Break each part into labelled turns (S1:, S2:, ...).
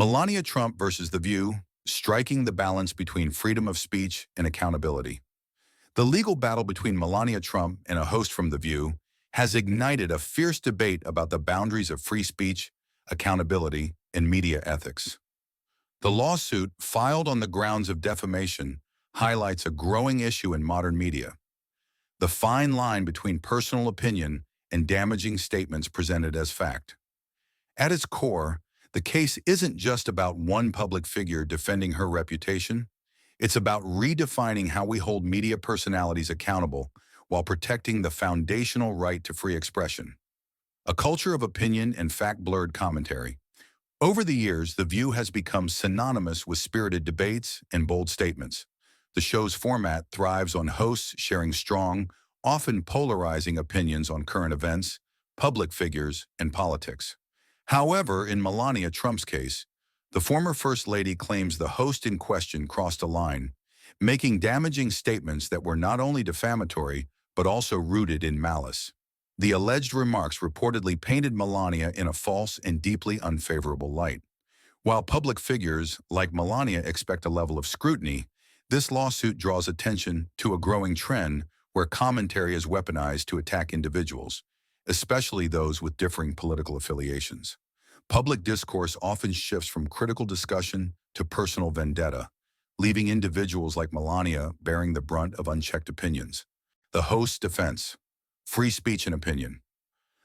S1: Melania Trump versus The View, striking the balance between freedom of speech and accountability. The legal battle between Melania Trump and a host from The View has ignited a fierce debate about the boundaries of free speech, accountability, and media ethics. The lawsuit, filed on the grounds of defamation, highlights a growing issue in modern media: the fine line between personal opinion and damaging statements presented as fact. At its core, the case isn't just about one public figure defending her reputation. It's about redefining how we hold media personalities accountable while protecting the foundational right to free expression. A culture of opinion and fact-blurred commentary. Over the years, The View has become synonymous with spirited debates and bold statements. The show's format thrives on hosts sharing strong, often polarizing opinions on current events, public figures, and politics. However, in Melania Trump's case, the former First Lady claims the host in question crossed a line, making damaging statements that were not only defamatory, but also rooted in malice. The alleged remarks reportedly painted Melania in a false and deeply unfavorable light. While public figures like Melania expect a level of scrutiny, this lawsuit draws attention to a growing trend where commentary is weaponized to attack individuals, especially those with differing political affiliations. Public discourse often shifts from critical discussion to personal vendetta, leaving individuals like Melania bearing the brunt of unchecked opinions. The host's defense: free speech and opinion.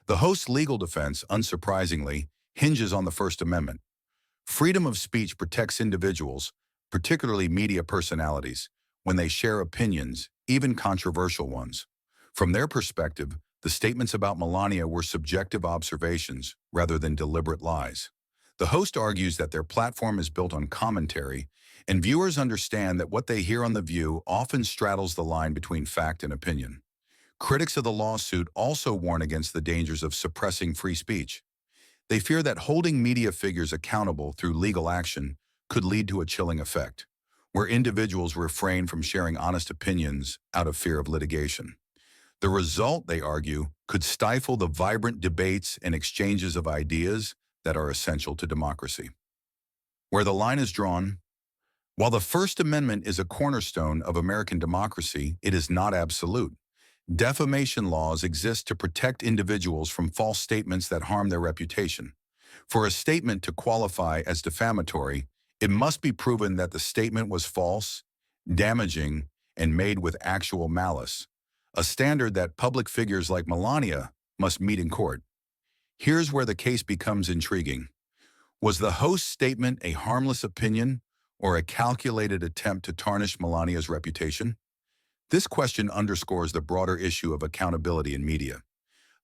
S1: The host's legal defense, unsurprisingly, hinges on the First Amendment. Freedom of speech protects individuals, particularly media personalities, when they share opinions, even controversial ones. From their perspective, the statements about Melania were subjective observations rather than deliberate lies. The host argues that their platform is built on commentary, and viewers understand that what they hear on The View often straddles the line between fact and opinion. Critics of the lawsuit also warn against the dangers of suppressing free speech. They fear that holding media figures accountable through legal action could lead to a chilling effect, where individuals refrain from sharing honest opinions out of fear of litigation. The result, they argue, could stifle the vibrant debates and exchanges of ideas that are essential to democracy. Where the line is drawn: while the First Amendment is a cornerstone of American democracy, it is not absolute. Defamation laws exist to protect individuals from false statements that harm their reputation. For a statement to qualify as defamatory, it must be proven that the statement was false, damaging, and made with actual malice, a standard that public figures like Melania must meet in court. Here's where the case becomes intriguing. Was the host's statement a harmless opinion or a calculated attempt to tarnish Melania's reputation? This question underscores the broader issue of accountability in media.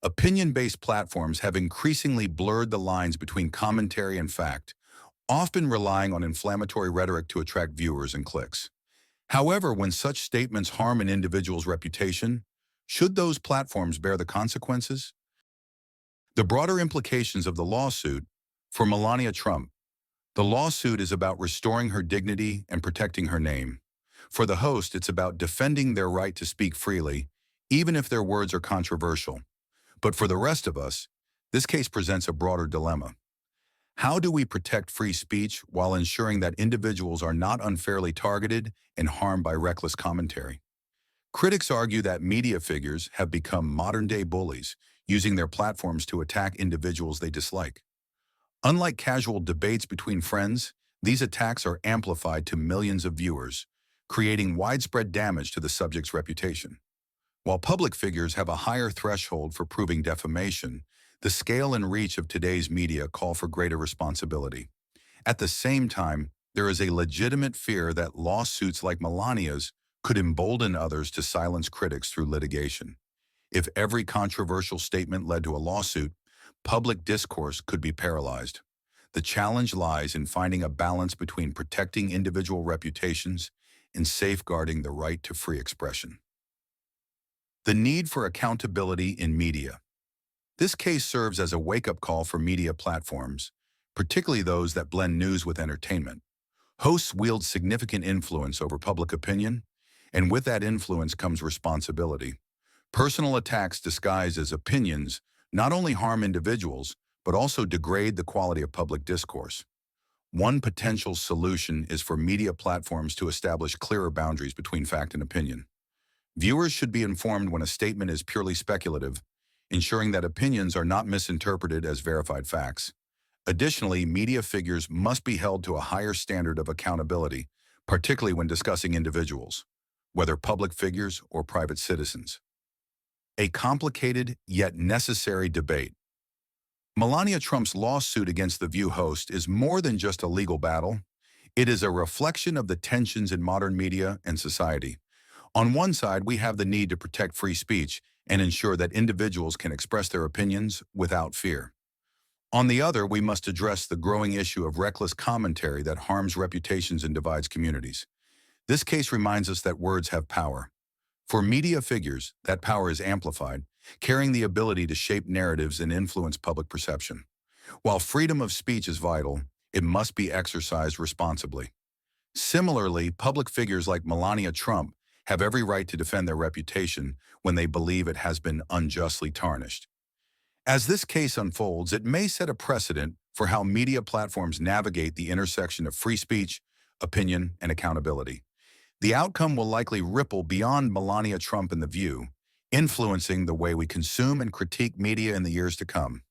S1: Opinion-based platforms have increasingly blurred the lines between commentary and fact, often relying on inflammatory rhetoric to attract viewers and clicks. However, when such statements harm an individual's reputation, should those platforms bear the consequences? The broader implications of the lawsuit: for Melania Trump, the lawsuit is about restoring her dignity and protecting her name. For the host, it's about defending their right to speak freely, even if their words are controversial. But for the rest of us, this case presents a broader dilemma. How do we protect free speech while ensuring that individuals are not unfairly targeted and harmed by reckless commentary? Critics argue that media figures have become modern-day bullies, using their platforms to attack individuals they dislike. Unlike casual debates between friends, these attacks are amplified to millions of viewers, creating widespread damage to the subject's reputation. While public figures have a higher threshold for proving defamation, the scale and reach of today's media call for greater responsibility. At the same time, there is a legitimate fear that lawsuits like Melania's could embolden others to silence critics through litigation. If every controversial statement led to a lawsuit, public discourse could be paralyzed. The challenge lies in finding a balance between protecting individual reputations and safeguarding the right to free expression. The need for accountability in media. This case serves as a wake-up call for media platforms, particularly those that blend news with entertainment. Hosts wield significant influence over public opinion, and with that influence comes responsibility. Personal attacks disguised as opinions not only harm individuals, but also degrade the quality of public discourse. One potential solution is for media platforms to establish clearer boundaries between fact and opinion. Viewers should be informed when a statement is purely speculative, ensuring that opinions are not misinterpreted as verified facts. Additionally, media figures must be held to a higher standard of accountability, particularly when discussing individuals, whether public figures or private citizens. A complicated yet necessary debate. Melania Trump's lawsuit against The View host is more than just a legal battle. It is a reflection of the tensions in modern media and society. On one side, we have the need to protect free speech and ensure that individuals can express their opinions without fear. On the other, we must address the growing issue of reckless commentary that harms reputations and divides communities. This case reminds us that words have power. For media figures, that power is amplified, carrying the ability to shape narratives and influence public perception. While freedom of speech is vital, it must be exercised responsibly. Similarly, public figures like Melania Trump have every right to defend their reputation when they believe it has been unjustly tarnished. As this case unfolds, it may set a precedent for how media platforms navigate the intersection of free speech, opinion, and accountability. The outcome will likely ripple beyond Melania Trump and The View, influencing the way we consume and critique media in the years to come.